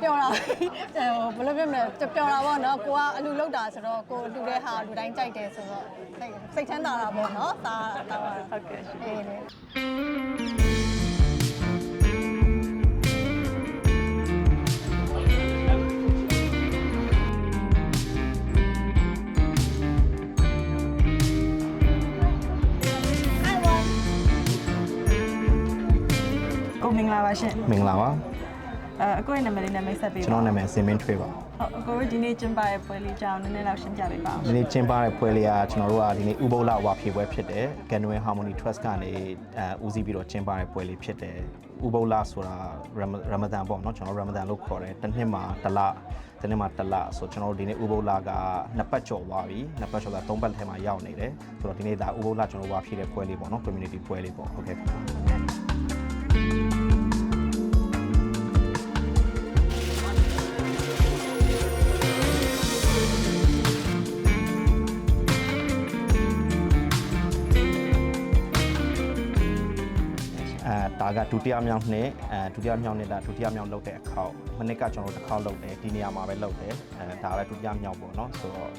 ပြောတာဘယ်လိုပြောမလဲပြောတာပေါ့နော်ကိုကအလူလောက်တာဆိုတော့ကိုလူတဲ့ဟာလူတိုင်းကြိုက်တယ်ဆိုတော့စိတ်ချမ်းသာတာပေါ့နော်ဒါဟုတ်ကဲ့အေးလေကိုမင်္ဂလာပါရှင်မင်္ဂလာပါအခုရဲ့နာမည်လေးနဲ့မိတ်ဆက်ပေးပါကျွန်တော်နာမည်စင်မင်းထွေးပါဟုတ်အခုဒီနေ့ကျင်းပတဲ့ပွဲလေးကြောင်းနည်းနည်းလောက်ရှင်းပြပေးပါဦးဒီနေ့ကျင်းပတဲ့ပွဲလေးကကျွန်တော်တို့ကဒီနေ့ဥပုသ်လဝါဖြေပွဲဖြစ်တယ် Genuine Harmony Trust ကနေဦးစီးပြီးတော့ကျင်းပတဲ့ပွဲလေးဖြစ်တယ်ဥပုသ်လဆိုတာရမဒန်ပေါ့နော်ကျွန်တော်ရမဒန်လို့ခေါ်တယ်တစ်နှစ်မှာတစ်လဆိုကျွန်တော်တို့ဒီနေ့ဥပုသ်လကနှစ်ပတ်ကျော်သွားပြီနှစ်ပတ်ကျော်တာသုံးပတ်ထဲမှာရောက်နေတယ်ဆိုတော့ဒီနေ့ဒါဥပုသ်လကျွန်တော်ဝါဖြေတဲ့ပွဲလေးပေါ့နော် community ပွဲလေးပေါ့ဟုတ်ကဲ့ဒါကဒုတိယမြောက်နှစ်ဒုတိယမြောက်နှစ်ဒါဒုတိယမြောက်လုပ်တဲ့အခေါက်မနစ်ကကျွန်တော်တို့တစ်ခေါက်လုပ်တယ်ဒီနေရာမှာပဲလုပ်တယ်ဒါလည်းဒုတိယမြောက်ပေါ့နော်ဆိုတော့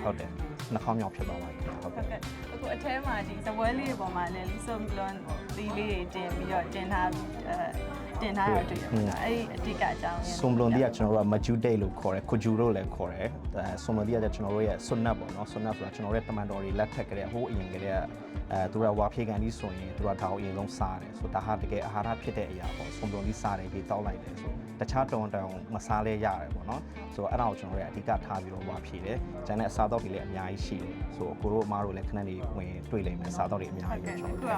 ဟုတ်တယ်နှစ်ခေါက်မြောက်ဖြစ်သွားပါပြီဟုတ်ကဲ့အခုအထဲမှာဒီစပွဲလေးပေါ်မှာလည်းလီဆိုမီလွန်သီးလေးတွေတင်ပြီးတော့တင်ထားရတွေ့ရပါအဲ့ဒီအတိကအကြောင်းဆွန်ဘလွန်ဒီကကျွန်တော်တို့ကမဂျူဒိတ်လို့ခေါ်တယ်ခူဂျူလို့လည်းခေါ်တယ်ဆွန်ဘလွန်ဒီကကျွန်တော်တို့ရဲ့ဆွန်နတ်ပေါ့နော်ဆွန်နတ်ဆိုတာကျွန်တော်တို့ရဲ့တမန်တော်တွေလက်ထက်ကလေးဟိုးအရင်ကလေးကသူကဝါဖြေကန်ကြီးဆိုရင်သူကဒါကိုအရင်ဆုံးစားတယ်ဆိုဒါဟာတကယ်အာဟာရဖြစ်တဲ့အရာပေါ့ဆွန်ဘလွန်ဒီစားတယ်ဒီတောက်လိုက်တယ်ဆိုတခြားတောင်မစားလဲရတယ်ပေါ့နော်ဆိုတော့အဲ့ဒါကိုကျွန်တော်တို့အဓိကထားပြီးတော့ဝါဖြေတယ်ကျန်တဲ့အစားတော့တွေလည်းအများကြီးရှိတယ်ဆိုကိုတို့အမားတို့လည်းခဏနေဝင်တွေ့လိမ့်မယ်အစားတော့တွေအများကြီးပဲကျွန်တော်တို့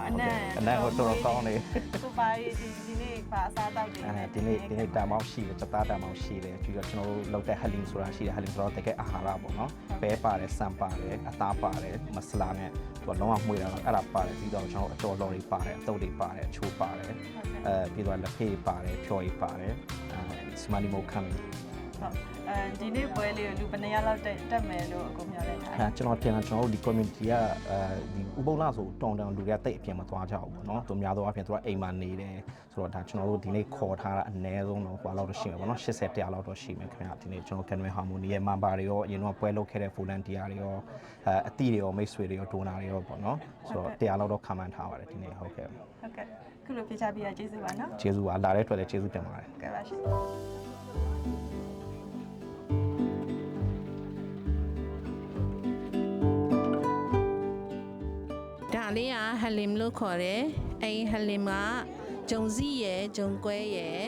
အနံ့ကိုတော်တော်ကောင်းတယ်ကိုပါဒီနေ့ပါအစားတော့တွေဒီနေ့တာမောက်ရှိတယ်စသားတာမောက်ရှိတယ်ပြီးတော့ကျွန်တော်တို့လောက်တဲ့ဟလင်းဆိုတာရှိတယ်ဟလင်းဆိုတော့တကယ်အာဟာရပေါ့နော်ပဲပါတယ်ဆန်ပါတယ်အသားပါတယ်မဆလာနဲ့သူကလုံးဝမှွေတာအဲ့ဒါပါတယ်ပြီးတော့ကျွန်တော်အတော်တော်တွေပါတယ်အတုပ်တွေပါတယ်အချိုးပါတယ်ပြီးတော့လက်ဖေးပါတယ်ဖြော်ရည်ပါတယ်စမလီမိုခမ်းဒီနေ့ပွဲလေးကိုလူဘယ်နှယောက်လောက်တက်မယ်လို့အကုန်မျှော်လင့်ထားကျွန်တော်တင်တာကျွန်တော်တို့ဒီ community ကဒီဥပုသ်လဆိုတောင်လူတွေကတိတ်အပြင်မသွားကြဘူးပေါ့နော်သူများသောအပြင်သူကအိမ်မှာနေတယ်ဆိုတော့ဒါကျွန်တော်တို့ဒီနေ့ခေါ်ထားတာအနည်းဆုံးတော့ဟိုလောက်တော့ရှိမှာပေါ့နော်80တရားလောက်တော့ရှိမယ်ခင်ဗျာဒီနေ့ကျွန်တော် Genuine Harmony ရဲ့ member တွေရောအရင်တော့ပွဲလုပ်ခဲ့တဲ့ volunteer တွေရောအသီးတွေရောမိတ်ဆွေတွေရော donor တွေရောပေါ့နော်ဆိုတော့တရားလောက်တော့ခံမှန်းထားပါတယ်ဒီနေ့ဟုတ်ကဲ့ခုလိုပြချပြီးကျေးဇူးပါနော်ကျေးဇူးပါလာတဲ့အတွက်လည်းကျေးဇူးတင်ပါတယ်ကဲပါရှင်ဒါလေးကဟလင်လို့ခေါ်တယ်အဲ့ဟလင်ကဂျုံစီရယ်ဂျုံကွဲရယ်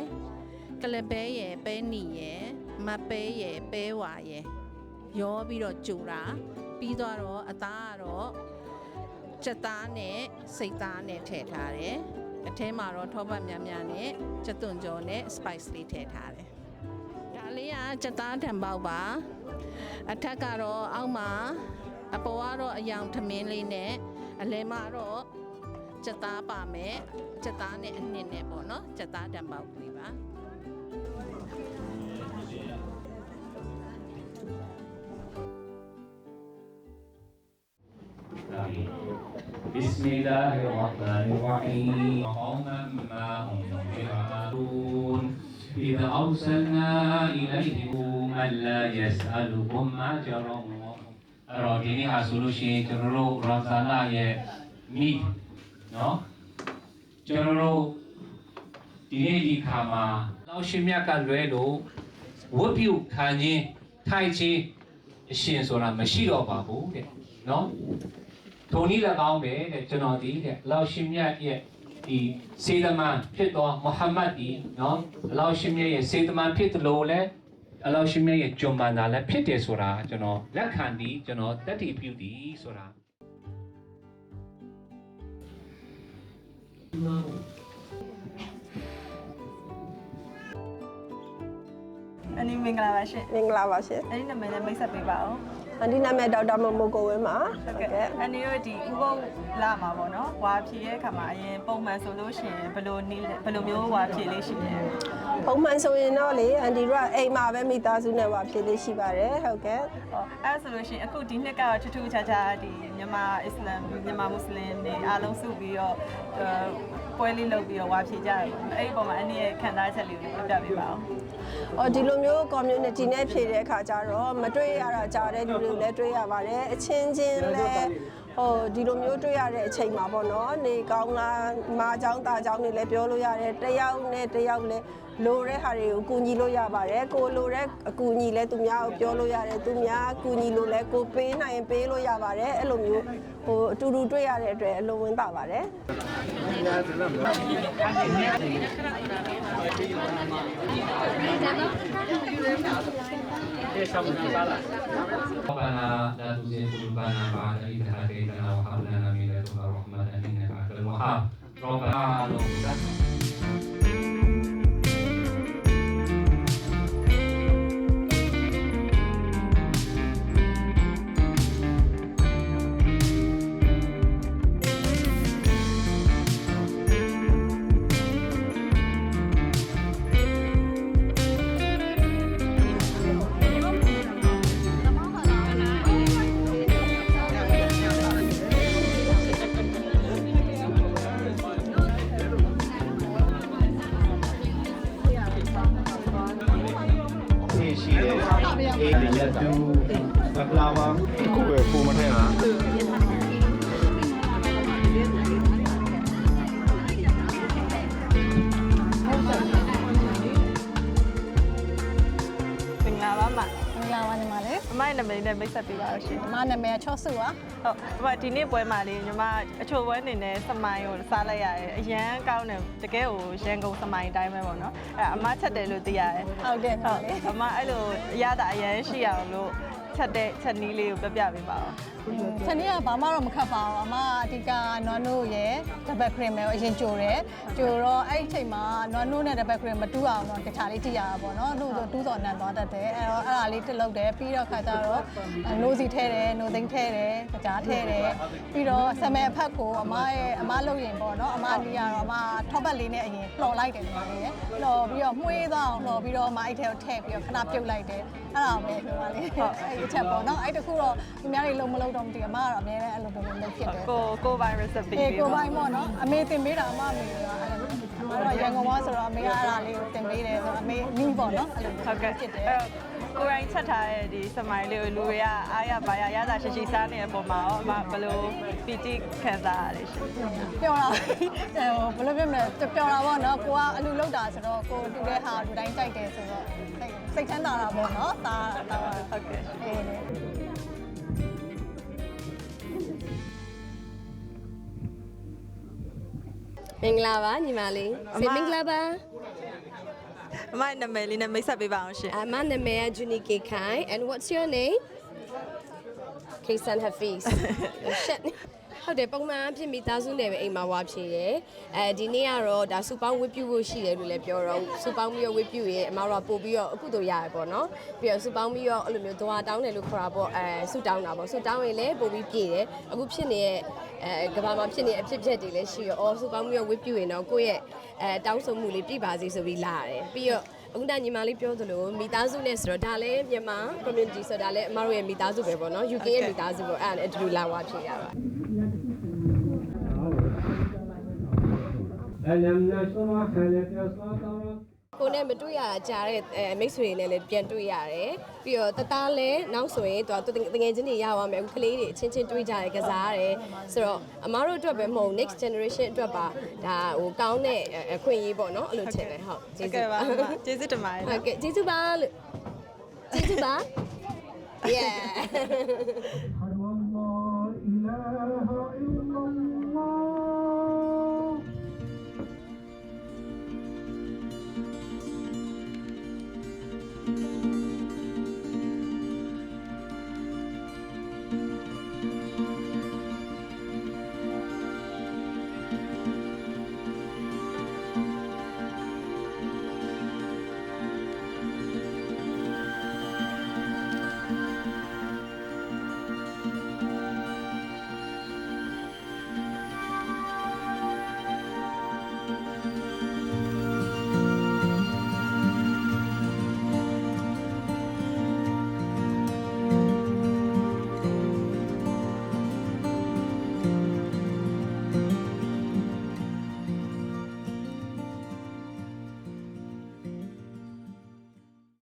ကလပဲရယ်ပဲနီရယ်မပဲရယ်ပဲဝါရယ်ရောပြီးတော့ကြူတာပြီးတော့အသားကတော့စက်သားနဲ့စိတ်သားနဲ့ထည့်ထားတယ်အထဲမှာတော့ထောပတ်များများနဲ့စက်သွန်ကြော်နဲ့ spice လေးထည့်ထားတယ်ဒါလေးကစက်သားတံပေါက်ပါအထက်ကတော့အောက်မှာအပေါ်ကတော့အယောင်ထမင်းလေးနဲ့အလဲမှာတော့စက်သားပါမယ်စက်သားနဲ့အနှစ်နဲ့ပေါ့နော်စက်သားတံပေါက်လေးပါبسم الله الرحمن الرحيم قوما ما هم يعملون إذا أرسلنا إليهم من لا يسألكم أجرا အဲ့တော့ဒီနေ့ဟာဆိုလို့ရှိရင်ကျွန်တော်တို့ရာဇာလာရဲ့မိနော်ကျွန်တော်တို့ဒီနေ့ဒီခါမှာလောက်ရှင်မြတ်ကလွဲလို့ဝတ်ပြုခံခြင်းထိုင်ခြင်းအရှင်ဆိုတာမရှိတော့ပါဘူးတဲ့နော်ထိုနည်း၎င်းပဲတဲ့ကျွန်တော်ဒီတဲ့လောက်ရှင်မြတ်ရဲ့ဒီစေတမန်ဖြစ်သောမုဟမ္မဒ်ဒီနော်လောက်ရှင်မြတ်ရဲ့စေတမန်ဖြစ်တယ်လို့လဲအလောရှိမြတ်ရဲ့ဂျွန်မန်သာလည်းဖြစ်တယ်ဆိုတာကျွန်တော်လက်ခံပြီးကျွန်တော်တတိပြုသည်ဆိုတာအနီမင်္ဂလာပါရှင်မင်္ဂလာပါရှင်အနီနာမည်နဲ့မိတ်ဆက်ပေးပါဦးအဒီနာမည်ဒေါက်တာမမိုကိုဝင်းပါဟုတ်ကဲ့အနီတို့ဒီဥပုသ်လမှာပေါ့နော်ဝါဖြည့်ရဲ့ခါမှာအရင်ပုံမှန်ဆိုလို့ရှိရင်ဘယ်လိုမျိုးဝါဖြည့်လေးရှိလဲပုံမှန်ဆိုရင်တော့လေအန်ဒီတို့ကအိမ်မှာပဲမိသားစုနဲ့ဝါဖြည့်လေးရှိပါတယ်ဟုတ်ကဲ့အဲ့ဆိုလို့ရှိရင်အခုဒီနှစ်ကတော့ထူးထူးခြားခြားဒီမြန်မာအစ္စလာမ်မြန်မာမွတ်စလင်တွေအားလုံးစုပြီးတော့ ပွဲလေးလုပ်ပြီးတော့ဝါဖြေကြရပေါ့အဲ့ဒီပုံမှာအနည်းရဲ့ခံစားချက်လေးကိုပြပြပေးပါအောင် ဒီလိုမျိုး community နဲ့ဖြည့်တဲ့အခါကျတော့မတွေ့ရတာကြားတဲ့လူတွေလည်းတွေ့ရပါတယ်အချင်းချင်းလည်းဒီလိုမျိုးတွေ့ရတဲ့အချိန်မှာပေါ့နော်နေကောင်းလားမာเจ้าတာเจ้าတွေလည်းပြောလို့ရတယ်တယောက်နဲ့တယောက်လည်းလိုတဲ့ဟာတွေကိုကူညီလို့ရပါတယ်ကိုလိုတဲ့အကူအညီလည်းသူများကိုပြောလို့ရတယ်သူများကူညီလို့လည်းကိုပေးနိုင်ရင်ပေးလို့ရပါတယ်အဲ့လိုမျိုးအတူတူတွေ့ရတဲ့အတွက်အလုံးဝင်းပါပါတယ် ربنا لا تزغ قلوبنا بعد إذ هديتنا وهب لنا من لدنك رحمة إنك أنت الوهاب ربناမင်္ဂလာပါမ မင်္ဂလာပါညီမလေး အမိုက်နာမည်နဲ့မိတ်ဆက်ပေးပါလို့ရှင် ညီမနာမည်ချော့စုပါ ဟုတ်ဒီနေ့ပွဲမှာလေညီမအချို့ပွဲနေနဲ့စမိုင်းကိုစားလိုက်ရတယ်အရန်ကောင်းတယ်တကယ်ကိုရန်ကုန်စမိုင်းတိုင်းပဲပေါ့နော်အမချက်တယ်လို့သိရတယ် ဟုတ်တယ်ညီမလေး အမအဲ့လိုရတာအရန်ရှိအောင်လို့ချက်နီးလေးကိုပြပြပေးပါဦး ခြံนี้ကဘာမှတော့မခက်ပါဘူးအမအဓိကနွားနို့ရယ်တပတ်ခရင်ပဲအရင်ကြိုတယ်ကြိုတော့အဲ့ဒီအချိန်မှာနွားနို့နဲ့တပတ်ခရင်မတူအောင်တော့တခြားလေးကြည့်ရတာပေါ့နော်လို့ဆိုတူးစော်နန်သွားတတ်တယ်အဲ့တော့အဲ့ဒါလေးတစ်လုပ်တယ်ပြီးတော့ခါကြတော့နိုးစီထဲတယ်နိုးသိန်းထဲတယ်ကြားထဲတယ်ပြီးတော့ဆမဲအဖက်ကိုအမလုပ်ရင်ပေါ့နော်အမနီးရတော့အမထောပတ်လေးနဲ့အရင်လှော်လိုက်တယ်ညီမလေးရယ်လှော်ပြီးတော့မှုေးသွားအောင်လှော်ပြီးတော့အမအဲ့ထဲကိုထည့်ပြီးတော့ခဏပြုတ်လိုက်တယ်အဲ့ဒါပဲညီမလေးဟုတ်အဲ့ဒီချက်ပေါ့နော်အဲ့တခုတော့သူများတွေလုံးမလုံးတော့မသိအမကတော့အများနဲ့အဲ့လိုပဲလုပ်ဖြစ်တယ် ကိုပိုင် recipe ပေး ကိုပိုင်းပေါ့နော်အမေတင်ပေးတာအမအမေကအဲ့လိုတော့ရန်ကုန်မှာဆိုတော့အမေကအဲ့ဒါလေးကိုတင်ပေးတယ်ဆိုတော့အမေနီးပေါ့နော်အဲ့လို ဟုတ်ကဲ့ ဖြစ်တယ် ကိုရိုင်းချက်ထားတဲ့ဒီစမိုင်းလေးကိုလူတွေကအားရပါရတာရှိရှိစားနေတဲ့အပေါ်မှာရောအမဘယ်လိုပီတိခံစားရလဲရှင် ပျော်တာဟိုဘယ်လိုပြောမလဲပျော်တာပေါ့နော်ကိုကအလူလောက်တာဆိုတော့ကိုတူတဲ့ဟာလူတိုင်းကြိုက်တယ်ဆိုတော့စိတ်ချမ်းသာတာပေါ့နော်ဒါဟုတ်ကဲ့ အေးလေ မင်္ဂလာပါညီမလေးစေမင်္ဂလာပါ အမနာမည်လေးနဲ့မိတ်ဆက်ပေးပါအောင်ရှင် အမနာမည်က Juni K Khai and what's your name Kaysan Hafiz ဟုတ်တယ်ပုံမှန်အဖြစ်မိသားစုနဲ့ပဲအိမ်မှာဝါဖြေတယ်ဒီနေ့ကတော့ဒါစူပေါင်းဝတ်ပြုဖို့ရှိတယ်လို့လည်းပြောတော့စူပေါင်းပြီးတော့ဝတ်ပြုရဲအမတို့ကပို့ပြီးတော့အခုတို့ရတယ်ပေါ့နော်ပြီးတော့စူပေါင်းပြီးတော့အဲ့လိုမျိုးသွားတောင်းတယ်လို့ခေါ်တာပေါ့စူတောင်းတာပေါ့စူတောင်းရင်လည်းပို့ပြီးပြည်တယ်အခုဖြစ်နေတဲ့ကဘာမှာဖြစ်နေအဖြစ်အပျက်တွေလည်းရှိရောစူပေါင်းပြီးတော့ဝတ်ပြုရင်တော့ကိုယ့်ရဲ့တောင်းဆိုမှုလေးပြပါစေဆိုပြီးလာရတယ်ပြီးတော့အခုတညီမလေးပြောသလိုမိသားစုနဲ့ဆိုတော့ဒါလည်းမြန်မာ community ဆိုတာလည်းအမတို့ရဲ့မိသားစုပဲပေါ့နော် UK ရဲ့မိသားစုပေါ့အဲ့ဒါလည်းအတူတူလာဝါဖြေရပါ ألم نشرح لك صدرك ကိုနဲ့မတွေ့ရတာကြားတဲ့မိတ်ဆွေတွေနဲ့လည်းပြန်တွေ့ရတယ်ပြီးတော့တသားလည်းနောက်ဆိုရင်သူတငယ်ချင်းတွေရပါမယ်အခုကလေးတွေအချင်းချင်းတွေ့ကြတယ်ကစားရတယ်ဆိုတော့အမားတို့အတွက်ပဲမဟုတ် next generation အတွက်ပါဒါဟိုကောင်းတဲ့အခွင့်အရေးပေါ့နော်အဲ့လိုထင်တယ်ဟုတ်ကျေးဇူးပါ ကျေးဇူးတင်ပါတယ် ဟုတ်ကဲ့ကျေးဇူးပါလို့ကျေးဇူးပါ yeah